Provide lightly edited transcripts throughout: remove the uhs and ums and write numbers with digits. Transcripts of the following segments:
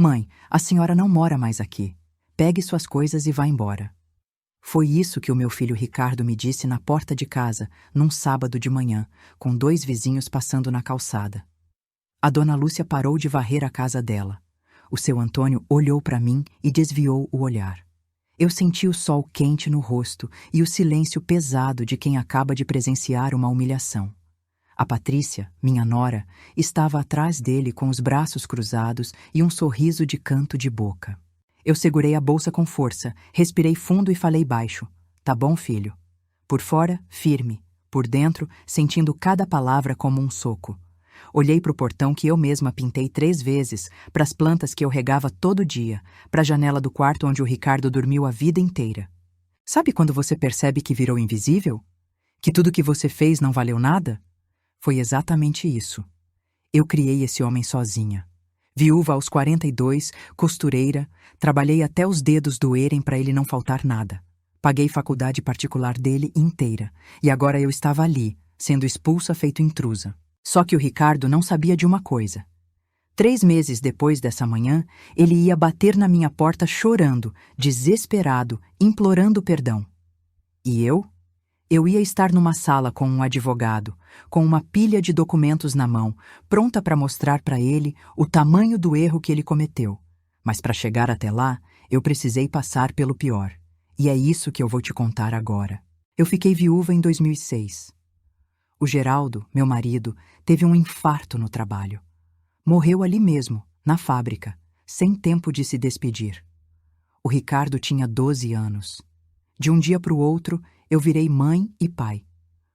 Mãe, a senhora não mora mais aqui. Pegue suas coisas e vá embora. Foi isso que o meu filho Ricardo me disse na porta de casa, num sábado de manhã, com 2 vizinhos passando na calçada. A dona Lúcia parou de varrer a casa dela. O seu Antônio olhou para mim e desviou o olhar. Eu senti o sol quente no rosto e o silêncio pesado de quem acaba de presenciar uma humilhação. A Patrícia, minha nora, estava atrás dele com os braços cruzados e um sorriso de canto de boca. Eu segurei a bolsa com força, respirei fundo e falei baixo. Tá bom, filho? Por fora, firme. Por dentro, sentindo cada palavra como um soco. Olhei para o portão que eu mesma pintei 3 vezes, para as plantas que eu regava todo dia, para a janela do quarto onde o Ricardo dormiu a vida inteira. Sabe quando você percebe que virou invisível? Que tudo que você fez não valeu nada? Foi exatamente isso. Eu criei esse homem sozinha. Viúva aos 42, costureira, trabalhei até os dedos doerem para ele não faltar nada. Paguei faculdade particular dele inteira, e agora eu estava ali, sendo expulsa feito intrusa. Só que o Ricardo não sabia de uma coisa. 3 meses depois dessa manhã, ele ia bater na minha porta chorando, desesperado, implorando perdão. E eu? Eu ia estar numa sala com um advogado, com uma pilha de documentos na mão, pronta para mostrar para ele o tamanho do erro que ele cometeu. Mas para chegar até lá, eu precisei passar pelo pior. E é isso que eu vou te contar agora. Eu fiquei viúva em 2006. O Geraldo, meu marido, teve um infarto no trabalho. Morreu ali mesmo, na fábrica, sem tempo de se despedir. O Ricardo tinha 12 anos. De um dia para o outro, eu virei mãe e pai.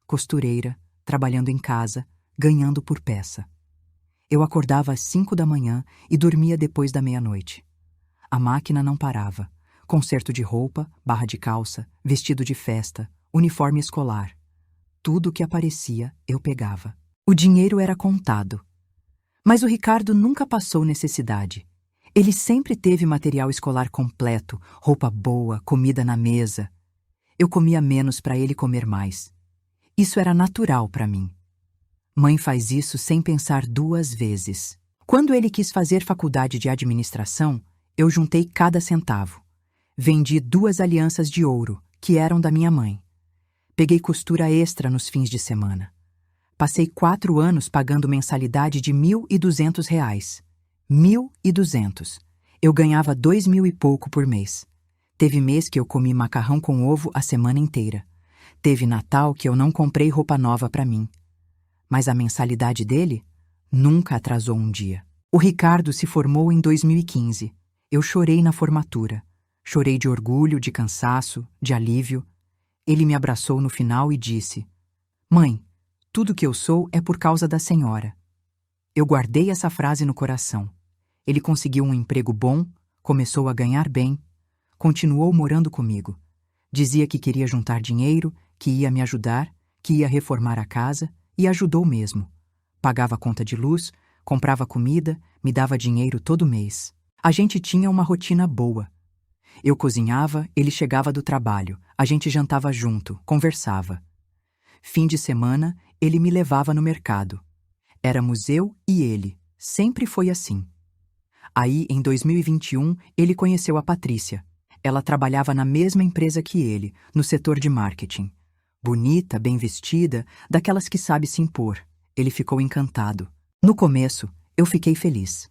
Costureira, trabalhando em casa, ganhando por peça. Eu acordava às 5 da manhã e dormia depois da meia-noite. A máquina não parava. Conserto de roupa, barra de calça, vestido de festa, uniforme escolar. Tudo que aparecia, eu pegava. O dinheiro era contado. Mas o Ricardo nunca passou necessidade. Ele sempre teve material escolar completo, roupa boa, comida na mesa. Eu comia menos para ele comer mais. Isso era natural para mim. Mãe faz isso sem pensar 2 vezes. Quando ele quis fazer faculdade de administração, eu juntei cada centavo. Vendi 2 alianças de ouro, que eram da minha mãe. Peguei costura extra nos fins de semana. Passei 4 anos pagando mensalidade de R$ 1.200. 1.200. Eu ganhava 2.000 e pouco por mês. Teve mês que eu comi macarrão com ovo a semana inteira. Teve Natal que eu não comprei roupa nova para mim. Mas a mensalidade dele nunca atrasou um dia. O Ricardo se formou em 2015. Eu chorei na formatura. Chorei de orgulho, de cansaço, de alívio. Ele me abraçou no final e disse: Mãe, tudo que eu sou é por causa da senhora. Eu guardei essa frase no coração. Ele conseguiu um emprego bom, começou a ganhar bem, continuou morando comigo. Dizia que queria juntar dinheiro, que ia me ajudar, que ia reformar a casa, e ajudou mesmo. Pagava a conta de luz, comprava comida, me dava dinheiro todo mês. A gente tinha uma rotina boa. Eu cozinhava, ele chegava do trabalho, a gente jantava junto, conversava. Fim de semana, ele me levava no mercado. Éramos eu e ele, sempre foi assim. Aí, em 2021, ele conheceu a Patrícia. Ela trabalhava na mesma empresa que ele, no setor de marketing. Bonita, bem vestida, daquelas que sabe se impor. Ele ficou encantado. No começo, eu fiquei feliz.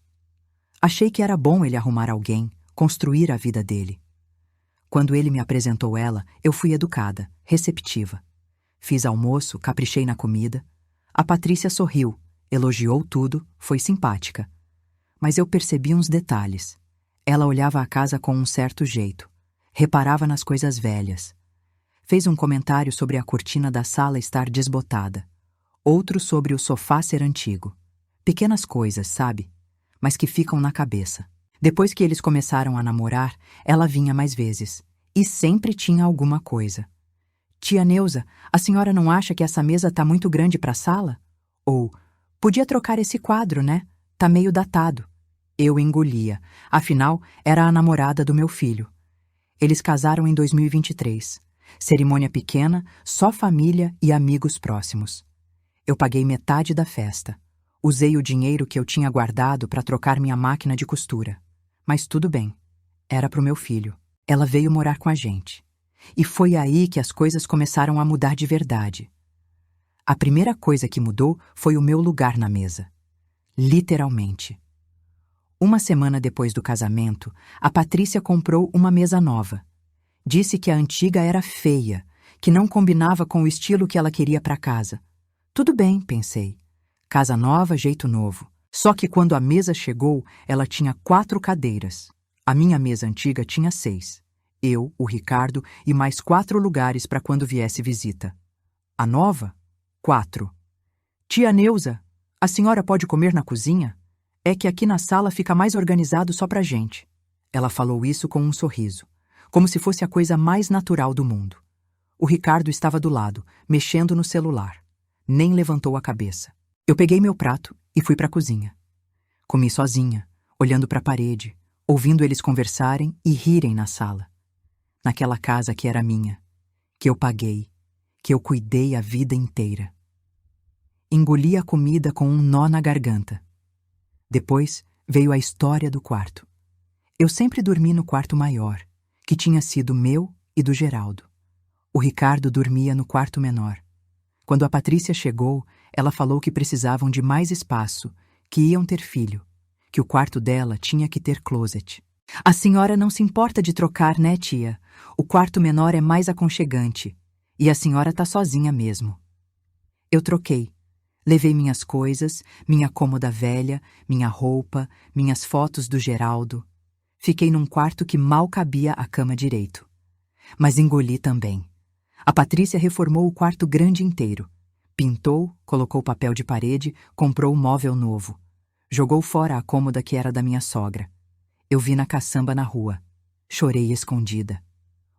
Achei que era bom ele arrumar alguém, construir a vida dele. Quando ele me apresentou ela, eu fui educada, receptiva. Fiz almoço, caprichei na comida. A Patrícia sorriu, elogiou tudo, foi simpática. Mas eu percebi uns detalhes. Ela olhava a casa com um certo jeito. Reparava nas coisas velhas. Fez um comentário sobre a cortina da sala estar desbotada. Outro sobre o sofá ser antigo. Pequenas coisas, sabe? Mas que ficam na cabeça. Depois que eles começaram a namorar, ela vinha mais vezes. E sempre tinha alguma coisa. Tia Neuza, a senhora não acha que essa mesa tá muito grande para a sala? Ou, podia trocar esse quadro, né? Tá meio datado. Eu engolia. Afinal, era a namorada do meu filho. Eles casaram em 2023. Cerimônia pequena, só família e amigos próximos. Eu paguei metade da festa. Usei o dinheiro que eu tinha guardado para trocar minha máquina de costura. Mas tudo bem. Era pro meu filho. Ela veio morar com a gente. E foi aí que as coisas começaram a mudar de verdade. A primeira coisa que mudou foi o meu lugar na mesa. Literalmente. Uma semana depois do casamento, a Patrícia comprou uma mesa nova. Disse que a antiga era feia, que não combinava com o estilo que ela queria para casa. Tudo bem, pensei. Casa nova, jeito novo. Só que quando a mesa chegou, ela tinha 4 cadeiras. A minha mesa antiga tinha 6. Eu, o Ricardo e mais 4 lugares para quando viesse visita. A nova? 4. Tia Neuza, a senhora pode comer na cozinha? É que aqui na sala fica mais organizado só pra gente. Ela falou isso com um sorriso, como se fosse a coisa mais natural do mundo. O Ricardo estava do lado, mexendo no celular. Nem levantou a cabeça. Eu peguei meu prato e fui pra cozinha. Comi sozinha, olhando pra parede, ouvindo eles conversarem e rirem na sala. Naquela casa que era minha, que eu paguei, que eu cuidei a vida inteira. Engoli a comida com um nó na garganta. Depois veio a história do quarto. Eu sempre dormi no quarto maior, que tinha sido meu e do Geraldo. O Ricardo dormia no quarto menor. Quando a Patrícia chegou, ela falou que precisavam de mais espaço, que iam ter filho, que o quarto dela tinha que ter closet. A senhora não se importa de trocar, né, tia? O quarto menor é mais aconchegante. E a senhora tá sozinha mesmo. Eu troquei. Levei minhas coisas, minha cômoda velha, minha roupa, minhas fotos do Geraldo. Fiquei num quarto que mal cabia a cama direito. Mas engoli também. A Patrícia reformou o quarto grande inteiro. Pintou, colocou papel de parede, comprou um móvel novo. Jogou fora a cômoda que era da minha sogra. Eu vi na caçamba na rua. Chorei escondida.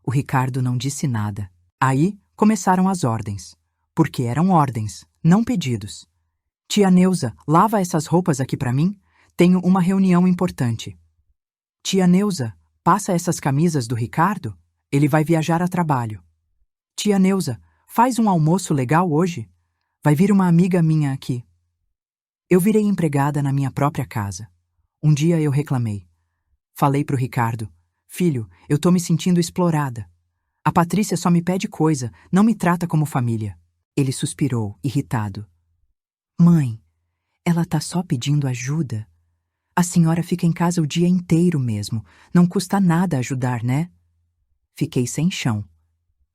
O Ricardo não disse nada. Aí começaram as ordens. Porque eram ordens, não pedidos. Tia Neuza, lava essas roupas aqui pra mim? Tenho uma reunião importante. Tia Neuza, passa essas camisas do Ricardo? Ele vai viajar a trabalho. Tia Neuza, faz um almoço legal hoje? Vai vir uma amiga minha aqui. Eu virei empregada na minha própria casa. Um dia eu reclamei. Falei pro Ricardo, filho, eu tô me sentindo explorada. A Patrícia só me pede coisa, não me trata como família. Ele suspirou, irritado. Mãe, ela tá só pedindo ajuda. A senhora fica em casa o dia inteiro mesmo. Não custa nada ajudar, né? Fiquei sem chão.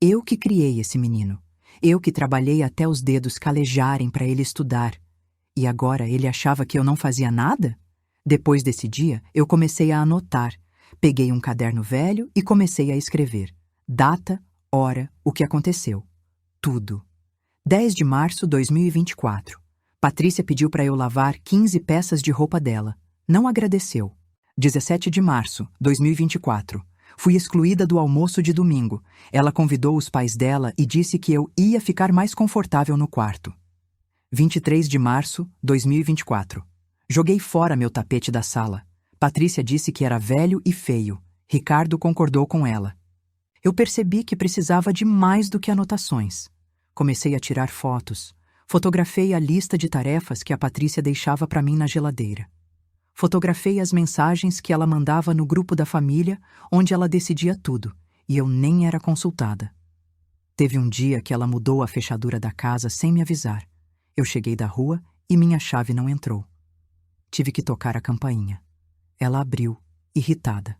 Eu que criei esse menino. Eu que trabalhei até os dedos calejarem para ele estudar. E agora ele achava que eu não fazia nada? Depois desse dia, eu comecei a anotar. Peguei um caderno velho e comecei a escrever. Data, hora, o que aconteceu. Tudo. 10 de março de 2024. Patrícia pediu para eu lavar 15 peças de roupa dela. Não agradeceu. 17 de março de 2024. Fui excluída do almoço de domingo. Ela convidou os pais dela e disse que eu ia ficar mais confortável no quarto. 23 de março de 2024. Joguei fora meu tapete da sala. Patrícia disse que era velho e feio. Ricardo concordou com ela. Eu percebi que precisava de mais do que anotações. Comecei a tirar fotos. Fotografei a lista de tarefas que a Patrícia deixava para mim na geladeira. Fotografei as mensagens que ela mandava no grupo da família, onde ela decidia tudo, e eu nem era consultada. Teve um dia que ela mudou a fechadura da casa sem me avisar. Eu cheguei da rua e minha chave não entrou. Tive que tocar a campainha. Ela abriu, irritada.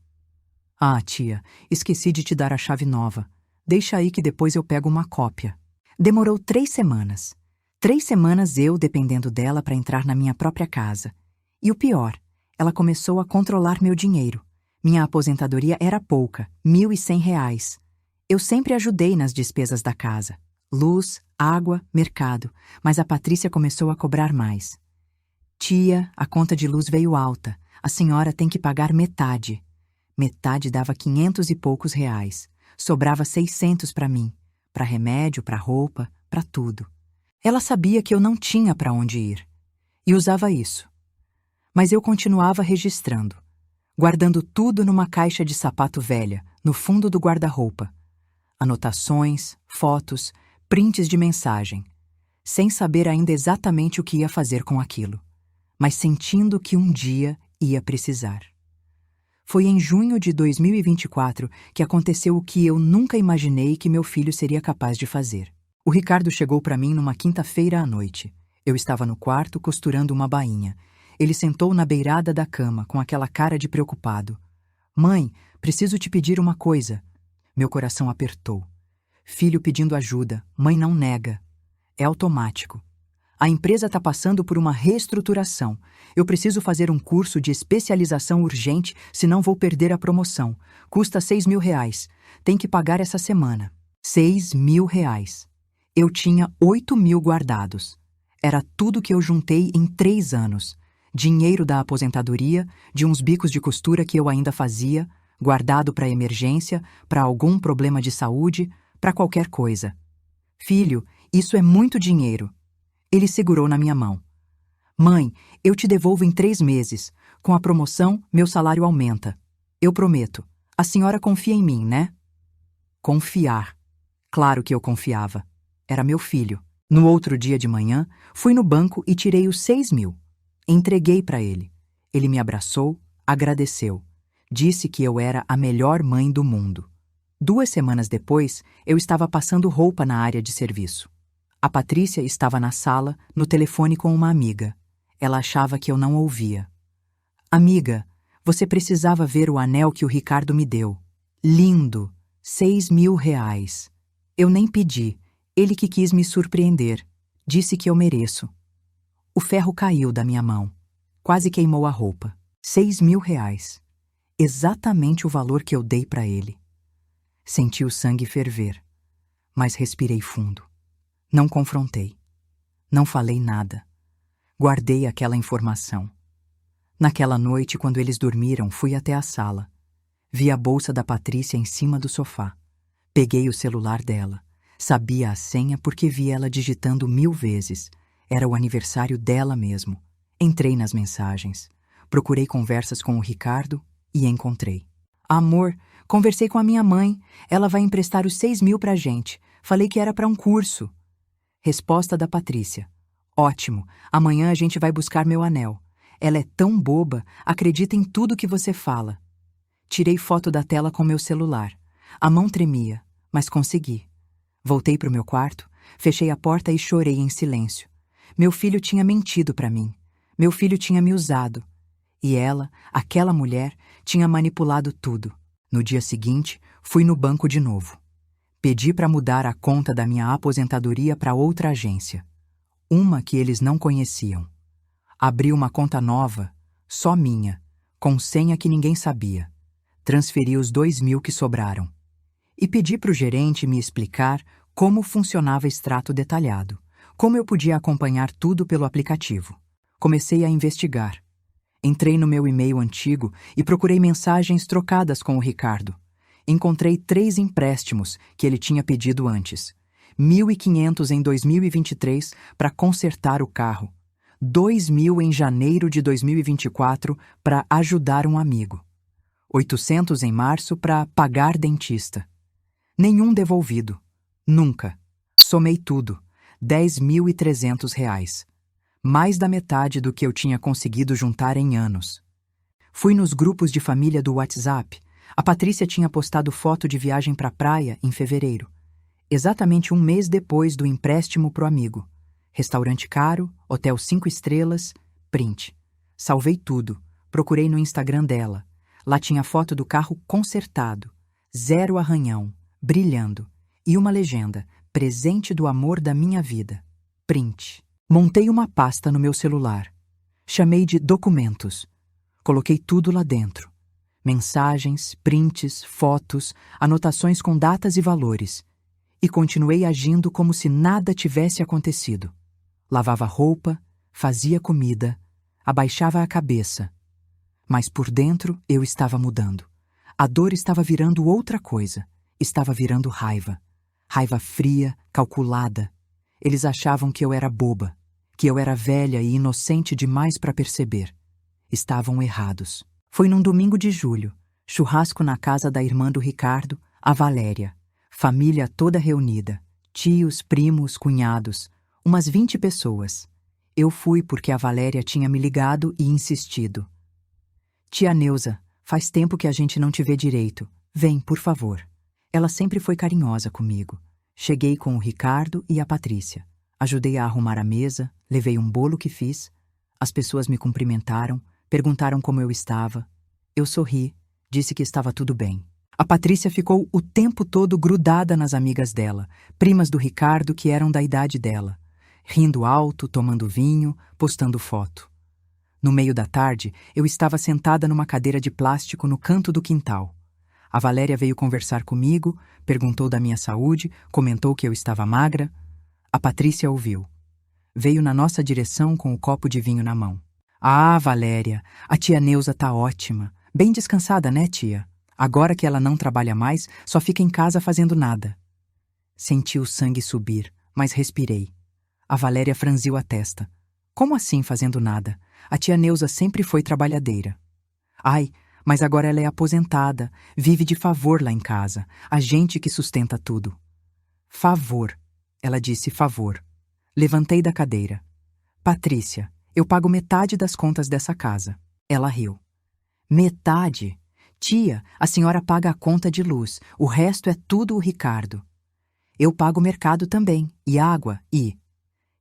Ah, tia, esqueci de te dar a chave nova. Deixa aí que depois eu pego uma cópia. Demorou 3 semanas. 3 semanas eu dependendo dela para entrar na minha própria casa. E o pior, ela começou a controlar meu dinheiro. Minha aposentadoria era pouca, R$ 1.100. Eu sempre ajudei nas despesas da casa. Luz, água, mercado. Mas a Patrícia começou a cobrar mais. Tia, a conta de luz veio alta. A senhora tem que pagar metade. Metade dava 500 e poucos reais. Sobrava 600 para mim. Para remédio, para roupa, para tudo. Ela sabia que eu não tinha para onde ir. E usava isso. Mas eu continuava registrando. Guardando tudo numa caixa de sapato velha, no fundo do guarda-roupa. Anotações, fotos, prints de mensagem. Sem saber ainda exatamente o que ia fazer com aquilo. Mas sentindo que um dia ia precisar. Foi em junho de 2024 que aconteceu o que eu nunca imaginei que meu filho seria capaz de fazer. O Ricardo chegou para mim numa quinta-feira à noite. Eu estava no quarto costurando uma bainha. Ele sentou na beirada da cama com aquela cara de preocupado. Mãe, preciso te pedir uma coisa. Meu coração apertou. Filho pedindo ajuda, mãe não nega. É automático. A empresa está passando por uma reestruturação. Eu preciso fazer um curso de especialização urgente, senão vou perder a promoção. Custa R$6.000. Tem que pagar essa semana. R$6.000. Eu tinha 8.000 guardados. Era tudo que eu juntei em 3 anos. Dinheiro da aposentadoria, de uns bicos de costura que eu ainda fazia, guardado para emergência, para algum problema de saúde, para qualquer coisa. Filho, isso é muito dinheiro. Ele segurou na minha mão. Mãe, eu te devolvo em 3 meses. Com a promoção, meu salário aumenta. Eu prometo. A senhora confia em mim, né? Confiar. Claro que eu confiava. Era meu filho. No outro dia de manhã, fui no banco e tirei os 6.000. Entreguei para ele. Ele me abraçou, agradeceu. Disse que eu era a melhor mãe do mundo. 2 semanas depois, eu estava passando roupa na área de serviço. A Patrícia estava na sala, no telefone com uma amiga. Ela achava que eu não ouvia. Amiga, você precisava ver o anel que o Ricardo me deu. Lindo! R$6.000. Eu nem pedi. Ele que quis me surpreender. Disse que eu mereço. O ferro caiu da minha mão. Quase queimou a roupa. R$6.000. Exatamente o valor que eu dei para ele. Senti o sangue ferver, mas respirei fundo. Não confrontei. Não falei nada. Guardei aquela informação. Naquela noite, quando eles dormiram, fui até a sala. Vi a bolsa da Patrícia em cima do sofá. Peguei o celular dela. Sabia a senha porque vi ela digitando 1000 vezes. Era o aniversário dela mesmo. Entrei nas mensagens. Procurei conversas com o Ricardo e encontrei. Amor, conversei com a minha mãe. Ela vai emprestar os 6.000 pra gente. Falei que era para um curso. Resposta da Patrícia. Ótimo, amanhã a gente vai buscar meu anel. Ela é tão boba, acredita em tudo que você fala. Tirei foto da tela com meu celular. A mão tremia, mas consegui. Voltei para o meu quarto, fechei a porta e chorei em silêncio. Meu filho tinha mentido para mim. Meu filho tinha me usado. E ela, aquela mulher, tinha manipulado tudo. No dia seguinte, fui no banco de novo. Pedi para mudar a conta da minha aposentadoria para outra agência. Uma que eles não conheciam. Abri uma conta nova, só minha, com senha que ninguém sabia. Transferi os 2.000 que sobraram. E pedi para o gerente me explicar como funcionava extrato detalhado, como eu podia acompanhar tudo pelo aplicativo. Comecei a investigar. Entrei no meu e-mail antigo e procurei mensagens trocadas com o Ricardo. Encontrei 3 empréstimos que ele tinha pedido antes. 1.500 em 2023 para consertar o carro. 2.000 em janeiro de 2024 para ajudar um amigo. 800 em março para pagar dentista. Nenhum devolvido. Nunca. Somei tudo. R$10.300. Mais da metade do que eu tinha conseguido juntar em anos. Fui nos grupos de família do WhatsApp. A Patrícia tinha postado foto de viagem para a praia em fevereiro. Exatamente 1 mês depois do empréstimo pro amigo. Restaurante caro, hotel 5 estrelas, print. Salvei tudo. Procurei no Instagram dela. Lá tinha foto do carro consertado. 0 arranhão, brilhando. E uma legenda, presente do amor da minha vida. Print. Montei uma pasta no meu celular. Chamei de documentos. Coloquei tudo lá dentro. Mensagens, prints, fotos, anotações com datas e valores. E continuei agindo como se nada tivesse acontecido. Lavava roupa, fazia comida, abaixava a cabeça. Mas por dentro eu estava mudando. A dor estava virando outra coisa. Estava virando raiva. Raiva fria, calculada. Eles achavam que eu era boba, que eu era velha e inocente demais para perceber. Estavam errados. Foi num domingo de julho, churrasco na casa da irmã do Ricardo, a Valéria. Família toda reunida. Tios, primos, cunhados. Umas 20 pessoas. Eu fui porque a Valéria tinha me ligado e insistido. Tia Neuza, Faz tempo que a gente não te vê direito. Vem, por favor. Ela sempre foi carinhosa comigo. Cheguei com o Ricardo e a Patrícia. Ajudei a arrumar a mesa, levei um bolo que fiz. As pessoas me cumprimentaram, perguntaram como eu estava. Eu sorri, disse que estava tudo bem. A Patrícia ficou o tempo todo grudada nas amigas dela, primas do Ricardo que eram da idade dela, rindo alto, tomando vinho, postando foto. No meio da tarde, eu estava sentada numa cadeira de plástico no canto do quintal. A Valéria veio conversar comigo, perguntou da minha saúde, comentou que eu estava magra. A Patrícia ouviu. Veio na nossa direção com o copo de vinho na mão. Ah, Valéria, a tia Neuza tá ótima. Bem descansada, né, tia? Agora que ela não trabalha mais, só fica em casa fazendo nada. Senti o sangue subir, mas respirei. A Valéria franziu a testa. Como assim fazendo nada? A tia Neuza sempre foi trabalhadeira. Ai, mas agora ela é aposentada, vive de favor lá em casa, a gente que sustenta tudo. Favor, ela disse favor. Levantei da cadeira. Patrícia, eu pago metade das contas dessa casa. Ela riu. Metade? Tia, a senhora paga a conta de luz, o resto é tudo o Ricardo. Eu pago o mercado também, e água, e...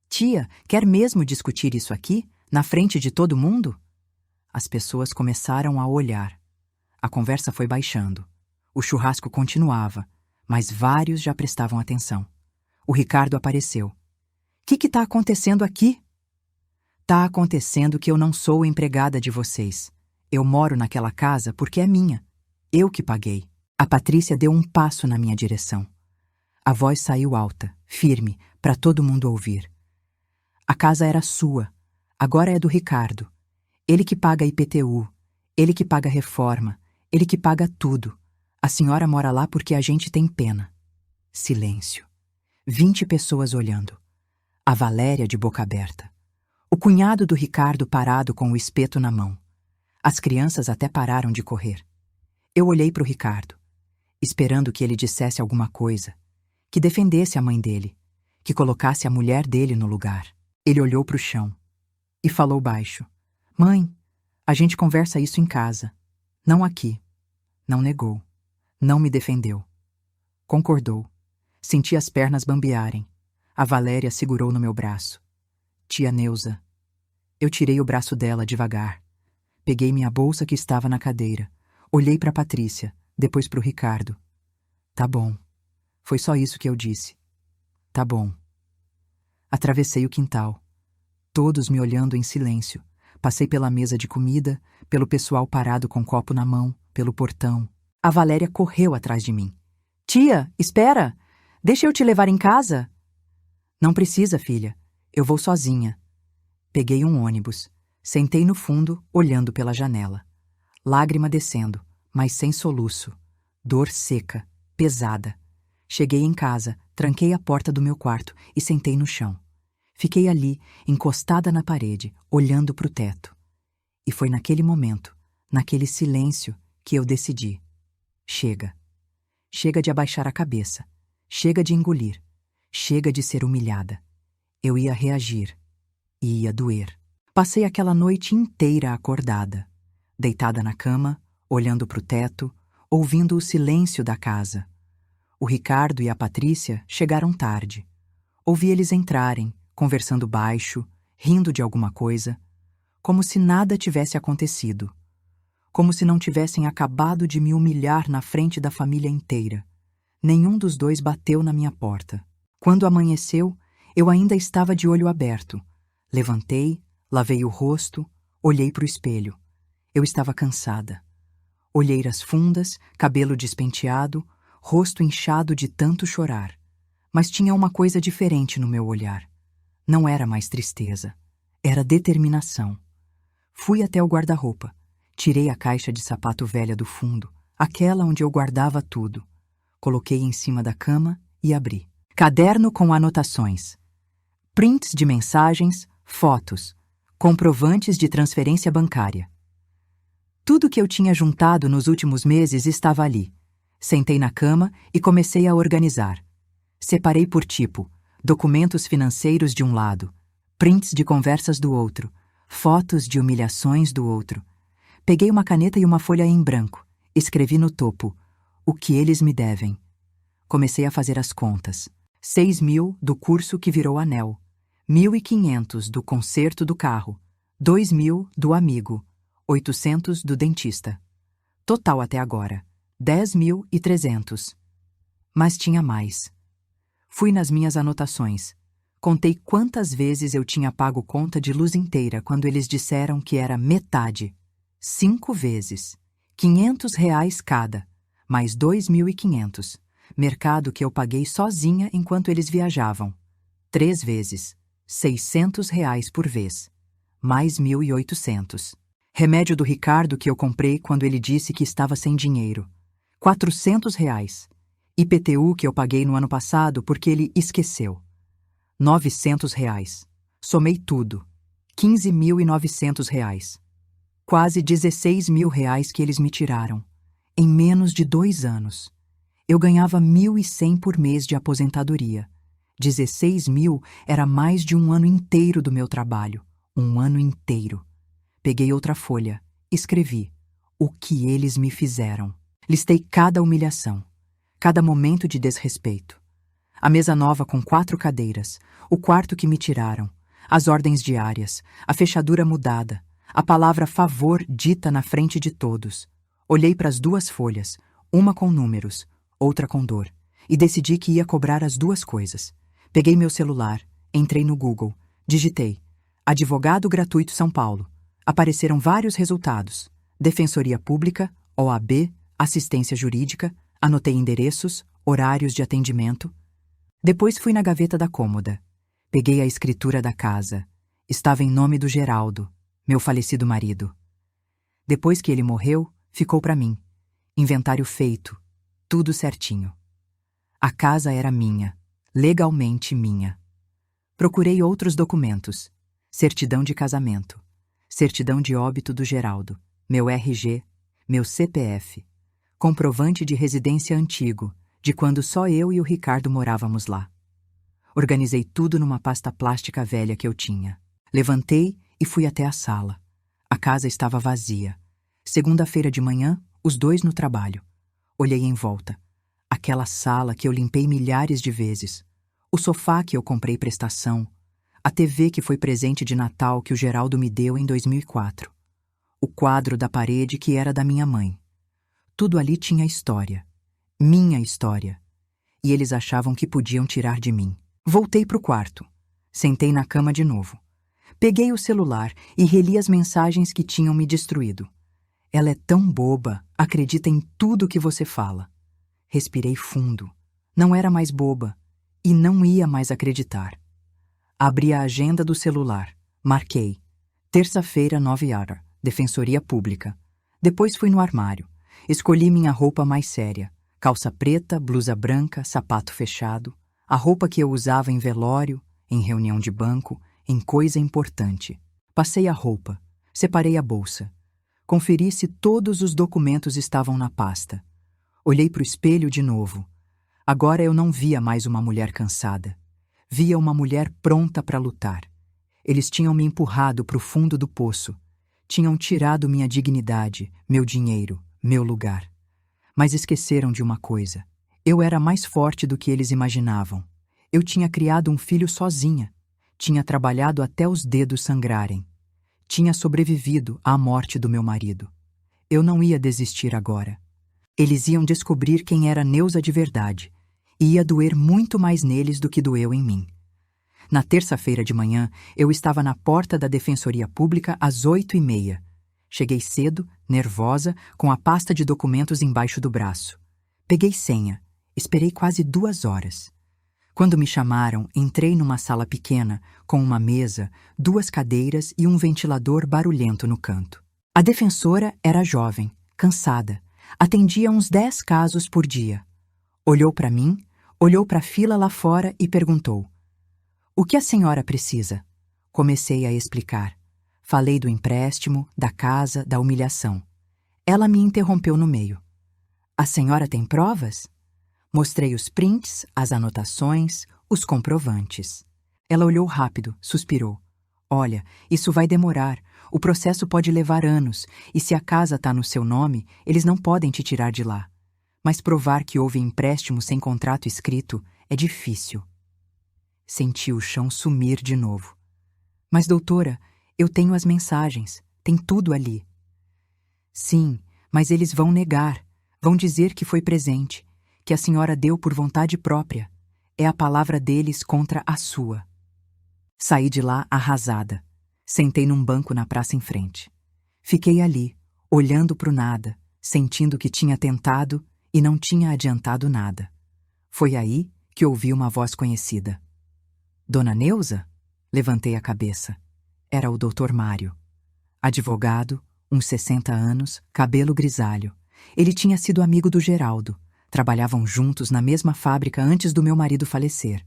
Tia, quer mesmo discutir isso aqui, na frente de todo mundo? As pessoas começaram a olhar. A conversa foi baixando. O churrasco continuava, mas vários já prestavam atenção. O Ricardo apareceu. Que tá acontecendo aqui? Tá acontecendo que eu não sou empregada de vocês. Eu moro naquela casa porque é minha. Eu que paguei. A Patrícia deu um passo na minha direção. A voz saiu alta, firme, para todo mundo ouvir. A casa era sua. Agora é do Ricardo. Ele que paga IPTU. Ele que paga reforma. Ele que paga tudo. A senhora mora lá porque a gente tem pena. Silêncio. 20 pessoas olhando. A Valéria de boca aberta. O cunhado do Ricardo parado com o espeto na mão. As crianças até pararam de correr. Eu olhei para o Ricardo, esperando que ele dissesse alguma coisa, que defendesse a mãe dele, que colocasse a mulher dele no lugar. Ele olhou para o chão e falou baixo. Mãe, a gente conversa isso em casa. Não aqui. Não negou. Não me defendeu. Concordou. Senti as pernas bambearem. A Valéria segurou no meu braço. Tia Neuza. Eu tirei o braço dela devagar. Peguei minha bolsa que estava na cadeira. Olhei para Patrícia, depois para o Ricardo. Tá bom. Foi só isso que eu disse. Tá bom. Atravessei o quintal. Todos me olhando em silêncio. Passei pela mesa de comida, pelo pessoal parado com copo na mão, pelo portão. A Valéria correu atrás de mim. Tia, espera! Deixa eu te levar em casa. Não precisa, filha. Eu vou sozinha. Peguei um ônibus. Sentei no fundo, olhando pela janela. Lágrima descendo, mas sem soluço. Dor seca, pesada. Cheguei em casa, tranquei a porta do meu quarto e sentei no chão. Fiquei ali, encostada na parede, olhando para o teto. E foi naquele momento, naquele silêncio, que eu decidi. Chega. Chega de abaixar a cabeça. Chega de engolir. Chega de ser humilhada. Eu ia reagir. E ia doer. Passei aquela noite inteira acordada, deitada na cama, olhando para o teto, ouvindo o silêncio da casa. O Ricardo e a Patrícia chegaram tarde. Ouvi eles entrarem, conversando baixo, rindo de alguma coisa, como se nada tivesse acontecido. Como se não tivessem acabado de me humilhar na frente da família inteira. Nenhum dos dois bateu na minha porta. Quando amanheceu, eu ainda estava de olho aberto. Levantei, lavei o rosto, olhei para o espelho. Eu estava cansada. Olheiras fundas, cabelo despenteado, rosto inchado de tanto chorar. Mas tinha uma coisa diferente no meu olhar. Não era mais tristeza. Era determinação. Fui até o guarda-roupa. Tirei a caixa de sapato velha do fundo, aquela onde eu guardava tudo. Coloquei em cima da cama e abri. Caderno com anotações. Prints de mensagens, fotos, comprovantes de transferência bancária. Tudo que eu tinha juntado nos últimos meses estava ali. Sentei na cama e comecei a organizar. Separei por tipo, documentos financeiros de um lado, prints de conversas do outro, fotos de humilhações do outro. Peguei uma caneta e uma folha em branco. Escrevi no topo: o que eles me devem. Comecei a fazer as contas. 6.000 do curso que virou anel. 1.500 do conserto do carro. 2.000 do amigo. 800 do dentista. Total até agora, 10.300. Mas tinha mais. Fui nas minhas anotações. Contei quantas vezes eu tinha pago conta de luz inteira quando eles disseram que era metade. 5 vezes. R$ 500 cada, mais 2.500. Mercado que eu paguei sozinha enquanto eles viajavam. 3 vezes. R$ 600 por vez. Mais 1.800. Remédio do Ricardo que eu comprei quando ele disse que estava sem dinheiro. R$ 400. IPTU que eu paguei no ano passado porque ele esqueceu. R$ 900. Somei tudo. R$ 15.900. Quase R$ 16.000 que eles me tiraram. Em menos de 2 anos. Eu ganhava 1.100 por mês de aposentadoria. 16.000 era mais de um ano inteiro do meu trabalho. Um ano inteiro. Peguei outra folha. Escrevi: o que eles me fizeram. Listei cada humilhação. Cada momento de desrespeito. A mesa nova com 4 cadeiras. O quarto que me tiraram. As ordens diárias. A fechadura mudada. A palavra favor dita na frente de todos. Olhei para as 2 folhas. Uma com números. Outra com dor. E decidi que ia cobrar as 2 coisas. Peguei meu celular. Entrei no Google. Digitei: Advogado Gratuito São Paulo. Apareceram vários resultados. Defensoria Pública, OAB, assistência jurídica, anotei endereços, horários de atendimento. Depois fui na gaveta da cômoda. Peguei a escritura da casa. Estava em nome do Geraldo, meu falecido marido. Depois que ele morreu, ficou para mim. Inventário feito, tudo certinho. A casa era minha, legalmente minha. Procurei outros documentos. Certidão de casamento. Certidão de óbito do Geraldo, meu RG, meu CPF, comprovante de residência antigo, de quando só eu e o Ricardo morávamos lá. Organizei tudo numa pasta plástica velha que eu tinha. Levantei e fui até a sala. A casa estava vazia. Segunda-feira de manhã, os 2 no trabalho. Olhei em volta. Aquela sala que eu limpei milhares de vezes. O sofá que eu comprei prestação. A TV que foi presente de Natal que o Geraldo me deu em 2004. O quadro da parede que era da minha mãe. Tudo ali tinha história. Minha história. E eles achavam que podiam tirar de mim. Voltei pro quarto. Sentei na cama de novo. Peguei o celular e reli as mensagens que tinham me destruído. Ela é tão boba, acredita em tudo que você fala. Respirei fundo. Não era mais boba. E não ia mais acreditar. Abri a agenda do celular. Marquei. Terça-feira, 9h, Defensoria Pública. Depois fui no armário. Escolhi minha roupa mais séria. Calça preta, blusa branca, sapato fechado. A roupa que eu usava em velório, em reunião de banco, em coisa importante. Passei a roupa. Separei a bolsa. Conferi se todos os documentos estavam na pasta. Olhei para o espelho de novo. Agora eu não via mais uma mulher cansada. Via uma mulher pronta para lutar. Eles tinham me empurrado para o fundo do poço. Tinham tirado minha dignidade, meu dinheiro, meu lugar. Mas esqueceram de uma coisa. Eu era mais forte do que eles imaginavam. Eu tinha criado um filho sozinha. Tinha trabalhado até os dedos sangrarem. Tinha sobrevivido à morte do meu marido. Eu não ia desistir agora. Eles iam descobrir quem era Neuza de verdade. E ia doer muito mais neles do que doeu em mim. Na terça-feira de manhã, eu estava na porta da Defensoria Pública às 8h30. Cheguei cedo, nervosa, com a pasta de documentos embaixo do braço. Peguei senha. Esperei quase 2 horas. Quando me chamaram, entrei numa sala pequena, com uma mesa, 2 cadeiras e um ventilador barulhento no canto. A defensora era jovem, cansada. Atendia uns 10 casos por dia. Olhou para mim, olhou para a fila lá fora e perguntou: "O que a senhora precisa?" Comecei a explicar. Falei do empréstimo, da casa, da humilhação. Ela me interrompeu no meio. "A senhora tem provas?" Mostrei os prints, as anotações, os comprovantes. Ela olhou rápido, suspirou. "Olha, isso vai demorar. O processo pode levar anos, e se a casa está no seu nome, eles não podem te tirar de lá. Mas provar que houve empréstimo sem contrato escrito é difícil. Senti o chão sumir de novo. Mas, doutora, eu tenho as mensagens, tem tudo ali. Sim, mas eles vão negar, vão dizer que foi presente, que a senhora deu por vontade própria. É a palavra deles contra a sua. Saí de lá arrasada. Sentei num banco na praça em frente. Fiquei ali, olhando pro nada, sentindo que tinha tentado e não tinha adiantado nada. Foi aí que ouvi uma voz conhecida. Dona Neuza? Levantei a cabeça. Era o Dr. Mário. Advogado, uns 60 anos, cabelo grisalho. Ele tinha sido amigo do Geraldo. Trabalhavam juntos na mesma fábrica antes do meu marido falecer.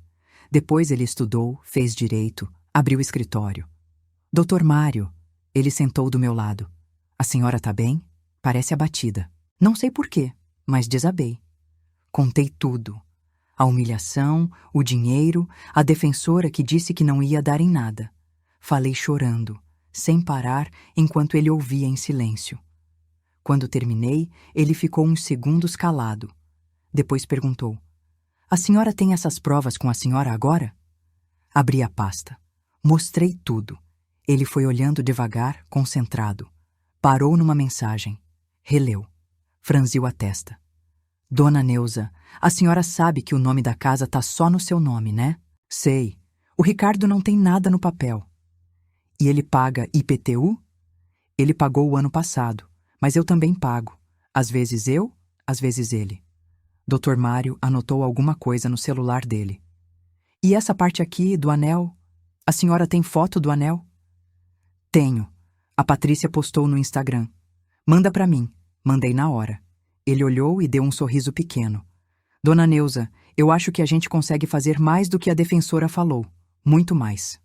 Depois ele estudou, fez direito, abriu escritório. Dr. Mário, ele sentou do meu lado. A senhora tá bem? Parece abatida. Não sei porquê, mas desabei. Contei tudo. A humilhação, o dinheiro, a defensora que disse que não ia dar em nada. Falei chorando, sem parar, enquanto ele ouvia em silêncio. Quando terminei, ele ficou uns segundos calado. Depois perguntou: "A senhora tem essas provas com a senhora agora?" Abri a pasta. Mostrei tudo. Ele foi olhando devagar, concentrado. Parou numa mensagem. Releu. Franziu a testa. "Dona Neuza, a senhora sabe que o nome da casa tá só no seu nome, né?" "Sei. O Ricardo não tem nada no papel." "E ele paga IPTU?" "Ele pagou o ano passado, mas eu também pago. Às vezes eu, às vezes ele." Dr. Mário anotou alguma coisa no celular dele. "E essa parte aqui, do anel? A senhora tem foto do anel?" "Tenho. A Patrícia postou no Instagram. Manda pra mim." Mandei na hora. Ele olhou e deu um sorriso pequeno. "Dona Neuza, eu acho que a gente consegue fazer mais do que a defensora falou. Muito mais."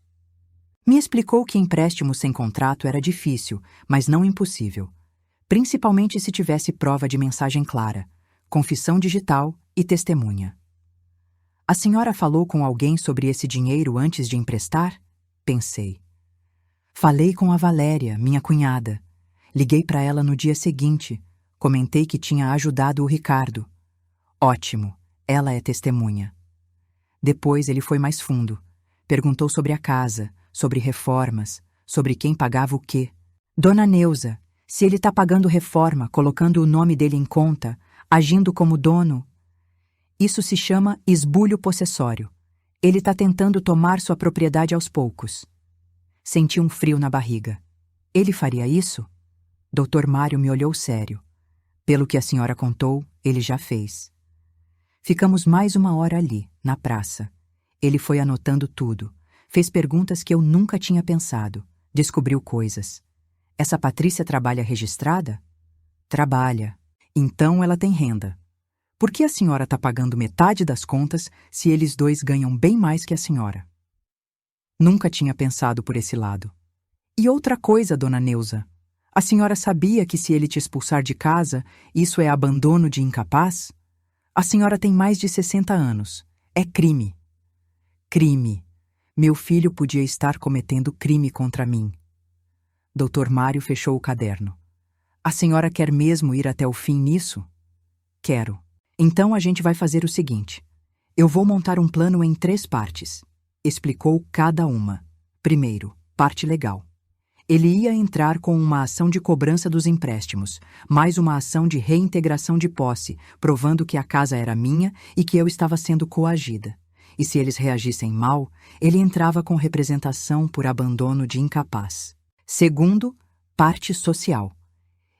Me explicou que empréstimo sem contrato era difícil, mas não impossível. Principalmente se tivesse prova de mensagem clara, confissão digital e testemunha. "A senhora falou com alguém sobre esse dinheiro antes de emprestar?" Pensei. Falei com a Valéria, minha cunhada. Liguei para ela no dia seguinte. Comentei que tinha ajudado o Ricardo. Ótimo, ela é testemunha. Depois ele foi mais fundo. Perguntou sobre a casa, sobre reformas, sobre quem pagava o quê. "Dona Neuza, se ele está pagando reforma, colocando o nome dele em conta, agindo como dono, isso se chama esbulho possessório. Ele está tentando tomar sua propriedade aos poucos." Senti um frio na barriga. Ele faria isso? Dr. Mário me olhou sério. Pelo que a senhora contou, ele já fez. Ficamos mais uma hora ali, na praça. Ele foi anotando tudo. Fez perguntas que eu nunca tinha pensado. Descobriu coisas. "Essa Patrícia trabalha registrada?" "Trabalha. Então ela tem renda. Por que a senhora está pagando metade das contas se eles dois ganham bem mais que a senhora?" Nunca tinha pensado por esse lado. "E outra coisa, dona Neuza. A senhora sabia que se ele te expulsar de casa, isso é abandono de incapaz? A senhora tem mais de 60 anos. É crime." Crime. Meu filho podia estar cometendo crime contra mim. Dr. Mário fechou o caderno. "A senhora quer mesmo ir até o fim nisso?" "Quero. Então a gente vai fazer o seguinte. Eu vou montar um plano em 3 partes." Explicou cada uma. Primeiro, parte legal. Ele ia entrar com uma ação de cobrança dos empréstimos, mais uma ação de reintegração de posse, provando que a casa era minha e que eu estava sendo coagida. E se eles reagissem mal, ele entrava com representação por abandono de incapaz. Segundo, parte social.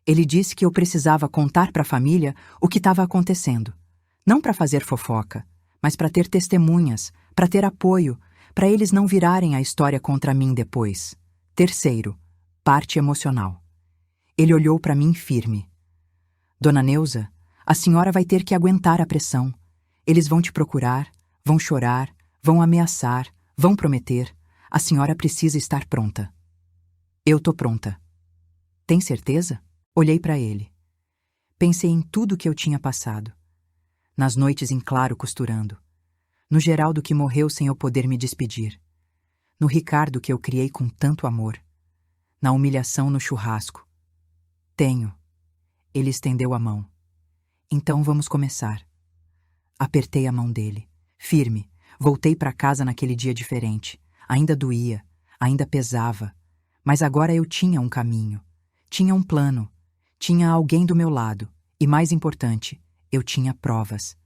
Ele disse que eu precisava contar para a família o que estava acontecendo. Não para fazer fofoca, mas para ter testemunhas, para ter apoio, para eles não virarem a história contra mim depois. Terceiro, parte emocional. Ele olhou para mim firme. "Dona Neuza, a senhora vai ter que aguentar a pressão. Eles vão te procurar, vão chorar, vão ameaçar, vão prometer. A senhora precisa estar pronta." "Eu tô pronta." "Tem certeza?" Olhei para ele. Pensei em tudo que eu tinha passado. Nas noites em claro costurando. No Geraldo que morreu sem eu poder me despedir. No Ricardo que eu criei com tanto amor. na humilhação no churrasco. Tenho. Ele estendeu a mão. Então vamos começar. Apertei a mão dele. Firme. Voltei para casa naquele dia diferente. Ainda doía, ainda pesava. Mas agora eu tinha um caminho. Tinha um plano. Tinha alguém do meu lado. E mais importante, eu tinha provas.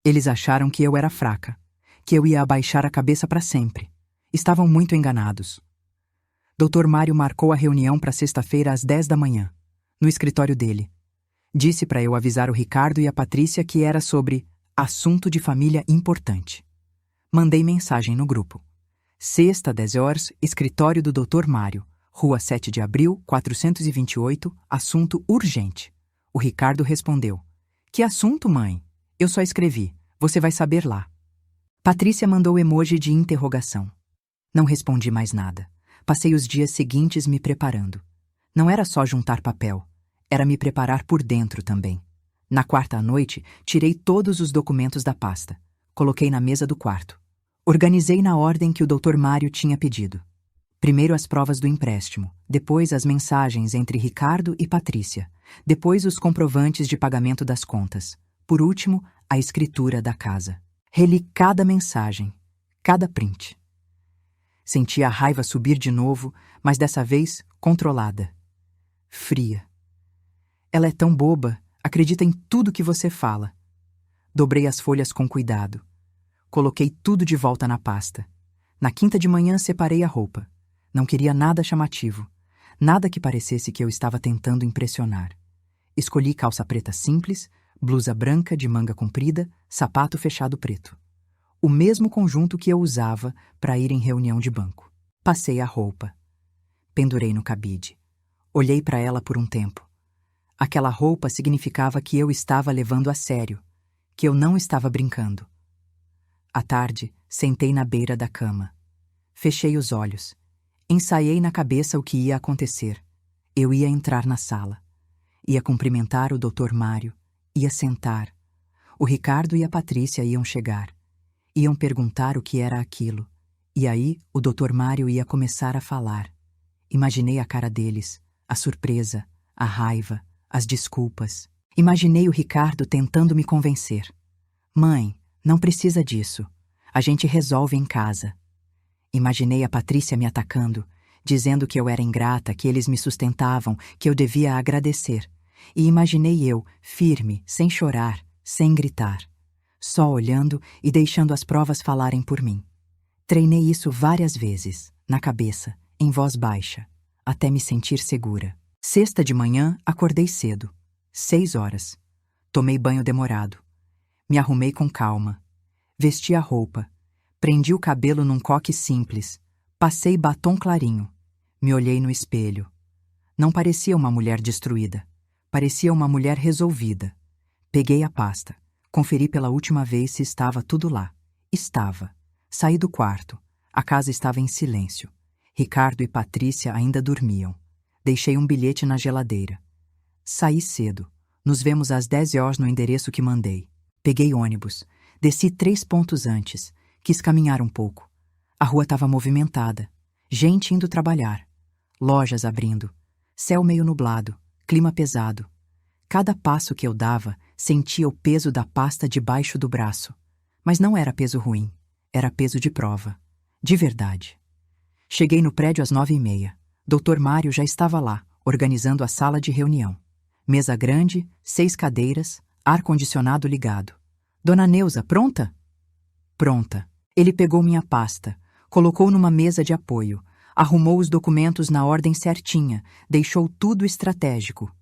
Eles acharam que eu era fraca, que eu ia abaixar a cabeça para sempre. Estavam muito enganados. Dr. Mário marcou a reunião para sexta-feira às 10 da manhã, no escritório dele. Disse para eu avisar o Ricardo e a Patrícia que era sobre assunto de família importante. Mandei mensagem no grupo. Sexta, 10 horas, escritório do Dr. Mário, Rua 7 de Abril, 428, assunto urgente. O Ricardo respondeu: Que assunto, mãe? Eu só escrevi. Você vai saber lá. Patrícia mandou emoji de interrogação. Não respondi mais nada. Passei os dias seguintes me preparando. Não era só juntar papel. Era me preparar por dentro também. Na quarta à noite, tirei todos os documentos da pasta. Coloquei na mesa do quarto. Organizei na ordem que o Dr. Mário tinha pedido. Primeiro as provas do empréstimo, depois as mensagens entre Ricardo e Patrícia, depois os comprovantes de pagamento das contas, por último, a escritura da casa. Reli cada mensagem, cada print. Senti a raiva subir de novo, mas dessa vez controlada. Fria. Ela é tão boba, acredita em tudo que você fala. Dobrei as folhas com cuidado. Coloquei tudo de volta na pasta. Na quinta de manhã separei a roupa. Não queria nada chamativo, nada que parecesse que eu estava tentando impressionar. Escolhi calça preta simples, blusa branca de manga comprida, sapato fechado preto. O mesmo conjunto que eu usava para ir em reunião de banco. Passei a roupa. Pendurei no cabide. Olhei para ela por um tempo. Aquela roupa significava que eu estava levando a sério, que eu não estava brincando. À tarde, sentei na beira da cama. Fechei os olhos. Ensaiei na cabeça o que ia acontecer. Eu ia entrar na sala. Ia cumprimentar o Dr. Mário. Ia sentar. O Ricardo e a Patrícia iam chegar. Iam perguntar o que era aquilo. E aí o Dr. Mário ia começar a falar. Imaginei a cara deles, a surpresa, a raiva, as desculpas. Imaginei o Ricardo tentando me convencer. Mãe, não precisa disso. A gente resolve em casa. Imaginei a Patrícia me atacando, dizendo que eu era ingrata, que eles me sustentavam, que eu devia agradecer. E imaginei eu, firme, sem chorar, sem gritar, só olhando e deixando as provas falarem por mim. Treinei isso várias vezes, na cabeça, em voz baixa, até me sentir segura. Sexta de manhã, acordei cedo, 6 horas. Tomei banho demorado. Me arrumei com calma. Vesti a roupa. Prendi o cabelo num coque simples. Passei batom clarinho. Me olhei no espelho. Não parecia uma mulher destruída. Parecia uma mulher resolvida. Peguei a pasta. Conferi pela última vez se estava tudo lá. Estava. Saí do quarto. A casa estava em silêncio. Ricardo e Patrícia ainda dormiam. Deixei um bilhete na geladeira. Saí cedo. Nos vemos às 10 horas no endereço que mandei. Peguei ônibus. Desci 3 pontos antes. Quis caminhar um pouco. A rua estava movimentada. Gente indo trabalhar. Lojas abrindo. Céu meio nublado. Clima pesado. Cada passo que eu dava, sentia o peso da pasta debaixo do braço. Mas não era peso ruim. Era peso de prova. De verdade. Cheguei no prédio às 9h30. Dr. Mário já estava lá, organizando a sala de reunião. Mesa grande, 6 cadeiras, ar-condicionado ligado. Dona Neuza, pronta? Pronta. Ele pegou minha pasta, colocou numa mesa de apoio, arrumou os documentos na ordem certinha, deixou tudo estratégico.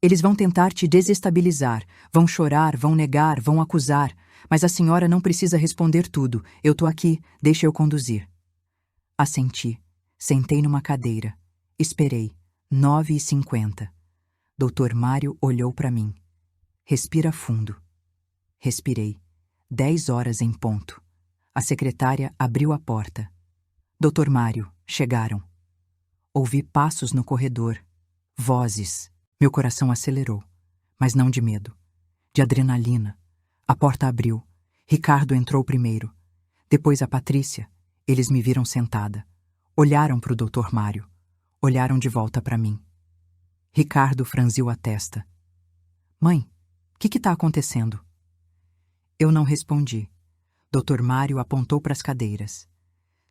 Eles vão tentar te desestabilizar, vão chorar, vão negar, vão acusar, mas a senhora não precisa responder tudo. Eu tô aqui, deixa eu conduzir. Assenti. Sentei numa cadeira. Esperei. 9h50. Dr. Mário olhou para mim. Respira fundo. Respirei. 10 horas em ponto. A secretária abriu a porta. Dr. Mário, chegaram. Ouvi passos no corredor. Vozes. Meu coração acelerou. Mas não de medo. De adrenalina. A porta abriu. Ricardo entrou primeiro. Depois a Patrícia. Eles me viram sentada. Olharam para o Dr. Mário. Olharam de volta para mim. Ricardo franziu a testa. Mãe, o que está acontecendo? Eu não respondi. Dr. Mário apontou para as cadeiras.